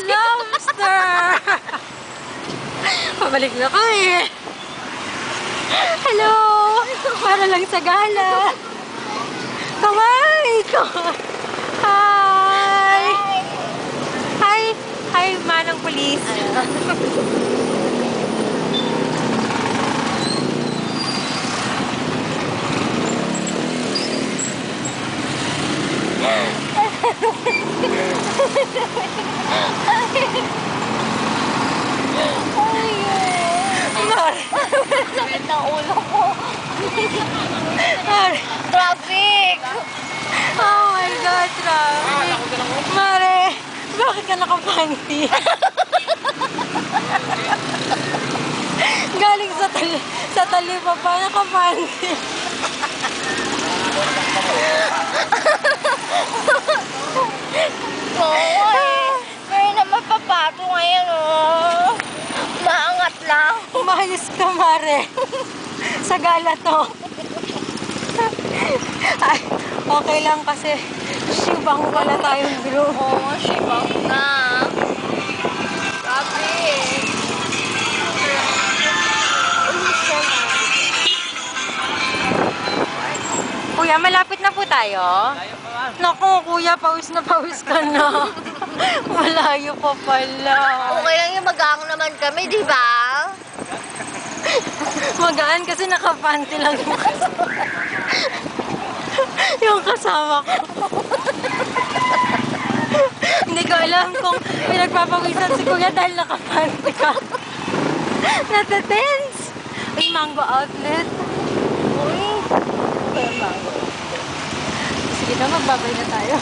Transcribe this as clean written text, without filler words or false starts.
Lobster! Pabalik na kami. Hello! Para lang sa gala. Kamay ko! Hi! Hi! Hi, manang pulis. Sakit ng ulo ko. Traffic! Oh my God, traffic! Mare, bakit ka nakapanty? Galing sa talipa pa, nakapanty. Oo eh. Meron na mapapato ngayon oh. Maangat lang. Umayos ka, Mare. Sa gala to. Ay, okay lang kasi shibang wala tayong group. Oo, shibang na. Grabe. Kuya, malapit na po tayo. Naku, kuya, pawis na pawis ka na. Malayo pa pala. Okay lang yung mag-aang naman kami, di ba? Magaan kasi nakapanty lang yung kasama. Yung kasama ko. Hindi ko alam kung pinagpapawisan si kuya dahil nakapanty ka. Natatense. Uy, Mango Outlet. Uy. Sige na, magbabay na tayo.